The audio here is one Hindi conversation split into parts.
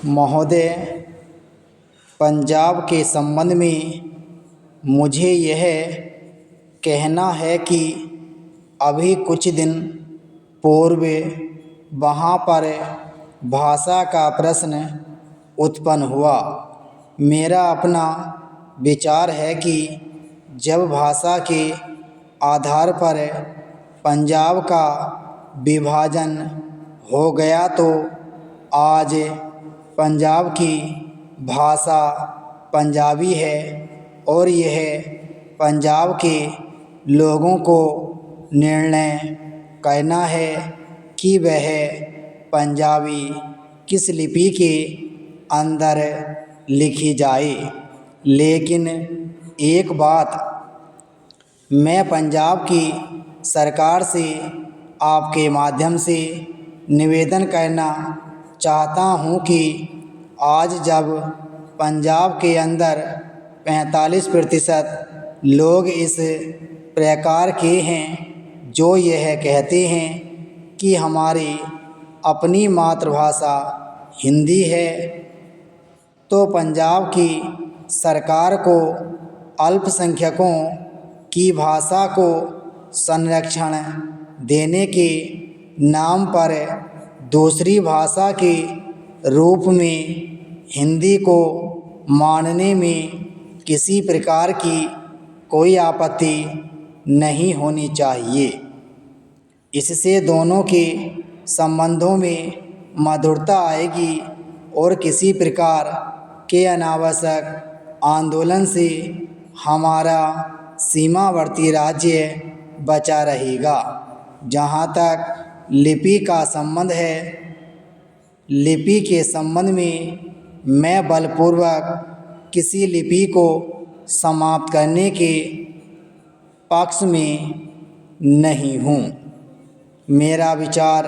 महोदय, पंजाब के संबंध में मुझे यह कहना है कि अभी कुछ दिन पूर्व वहाँ पर भाषा का प्रश्न उत्पन्न हुआ। मेरा अपना विचार है कि जब भाषा के आधार पर पंजाब का विभाजन हो गया तो आज पंजाब की भाषा पंजाबी है और यह पंजाब के लोगों को निर्णय करना है कि वह पंजाबी किस लिपि के अंदर लिखी जाए। लेकिन एक बात मैं पंजाब की सरकार से आपके माध्यम से निवेदन करना चाहता हूँ कि आज जब पंजाब के अंदर 45% लोग इस प्रकार के हैं जो यह कहते हैं कि हमारी अपनी मातृभाषा हिंदी है, तो पंजाब की सरकार को अल्पसंख्यकों की भाषा को संरक्षण देने के नाम पर दूसरी भाषा के रूप में हिंदी को मानने में किसी प्रकार की कोई आपत्ति नहीं होनी चाहिए। इससे दोनों के संबंधों में मधुरता आएगी और किसी प्रकार के अनावश्यक आंदोलन से हमारा सीमावर्ती राज्य बचा रहेगा। जहाँ तक लिपि का संबंध है, लिपि के संबंध में मैं बलपूर्वक किसी लिपि को समाप्त करने के पक्ष में नहीं हूँ। मेरा विचार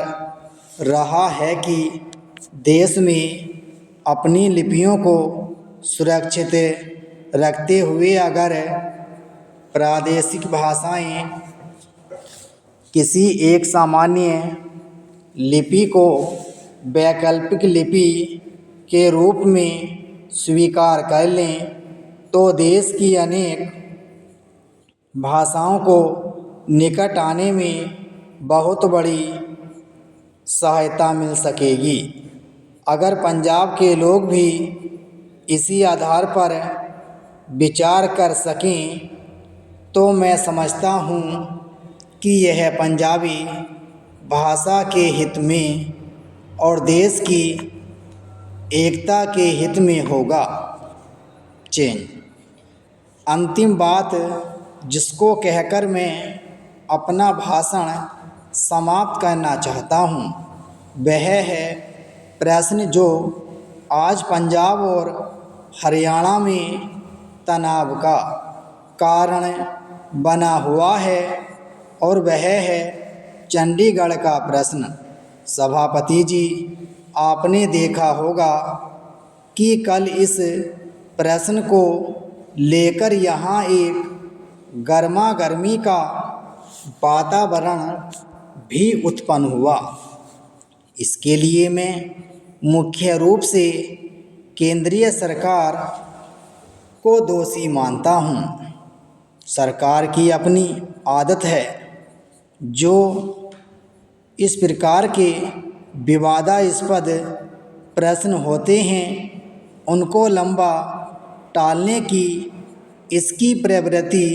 रहा है कि देश में अपनी लिपियों को सुरक्षित रखते हुए अगर प्रादेशिक भाषाएं किसी एक सामान्य लिपि को वैकल्पिक लिपि के रूप में स्वीकार कर लें तो देश की अनेक भाषाओं को निकट आने में बहुत बड़ी सहायता मिल सकेगी। अगर पंजाब के लोग भी इसी आधार पर विचार कर सकें तो मैं समझता हूँ कि यह पंजाबी भाषा के हित में और देश की एकता के हित में होगा। चेंज। अंतिम बात जिसको कहकर मैं अपना भाषण समाप्त करना चाहता हूँ वह है प्रश्न जो आज पंजाब और हरियाणा में तनाव का कारण बना हुआ है और वह है चंडीगढ़ का प्रश्न। सभापति जी, आपने देखा होगा कि कल इस प्रश्न को लेकर यहाँ एक गर्मा गर्मी का वातावरण भी उत्पन्न हुआ। इसके लिए मैं मुख्य रूप से केंद्रीय सरकार को दोषी मानता हूँ। सरकार की अपनी आदत है जो इस प्रकार के विवादास्पद प्रश्न होते हैं उनको लंबा टालने की इसकी प्रवृत्ति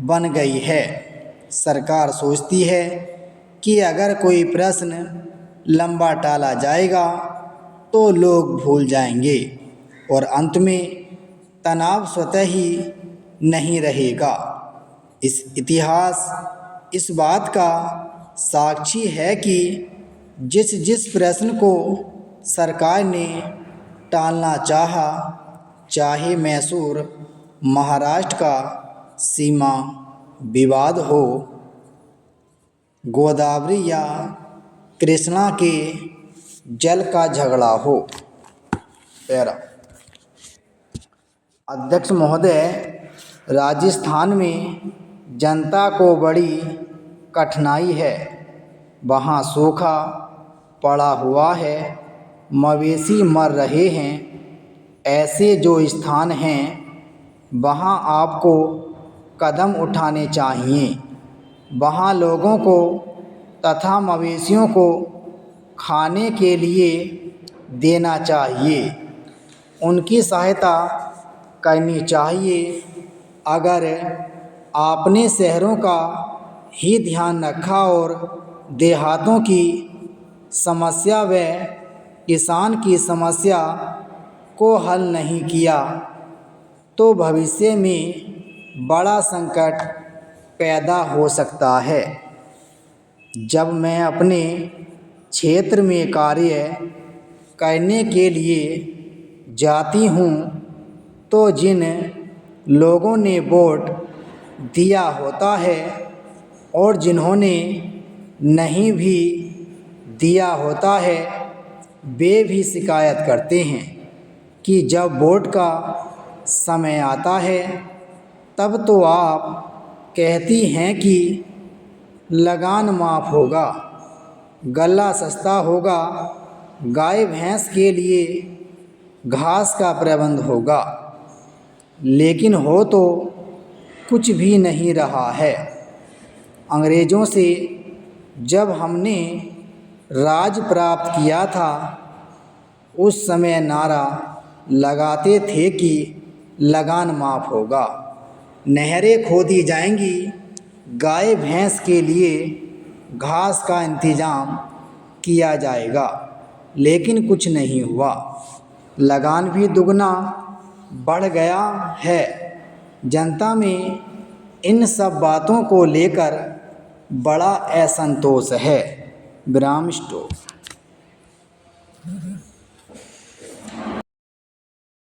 बन गई है। सरकार सोचती है कि अगर कोई प्रश्न लंबा टाला जाएगा तो लोग भूल जाएंगे और अंत में तनाव स्वतः ही नहीं रहेगा। इस इतिहास इस बात का साक्षी है कि जिस प्रश्न को सरकार ने टालना चाहा, चाहे मैसूर महाराष्ट्र का सीमा विवाद हो, गोदावरी या कृष्णा के जल का झगड़ा हो। पैरा अध्यक्ष महोदय, राजस्थान में जनता को बड़ी कठिनाई है। वहाँ सूखा पड़ा हुआ है, मवेशी मर रहे हैं, ऐसे जो स्थान हैं वहाँ आपको कदम उठाने चाहिए। वहाँ लोगों को तथा मवेशियों को खाने के लिए देना चाहिए, उनकी सहायता करनी चाहिए। अगर आपने शहरों का ही ध्यान रखा और देहातों की समस्या व किसान की समस्या को हल नहीं किया तो भविष्य में बड़ा संकट पैदा हो सकता है। जब मैं अपने क्षेत्र में कार्य करने के लिए जाती हूँ तो जिन लोगों ने वोट दिया होता है और जिन्होंने नहीं भी दिया होता है वे भी शिकायत करते हैं कि जब वोट का समय आता है तब तो आप कहती हैं कि लगान माफ़ होगा, गल्ला सस्ता होगा, गाय भैंस के लिए घास का प्रबंध होगा, लेकिन हो तो कुछ भी नहीं रहा है। अंग्रेज़ों से जब हमने राज प्राप्त किया था उस समय नारा लगाते थे कि लगान माफ़ होगा, नहरें खोदी जाएंगी, गाय भैंस के लिए घास का इंतज़ाम किया जाएगा, लेकिन कुछ नहीं हुआ। लगान भी दुगना बढ़ गया है। जनता में इन सब बातों को लेकर बड़ा असंतोष है। विराम स्टॉप।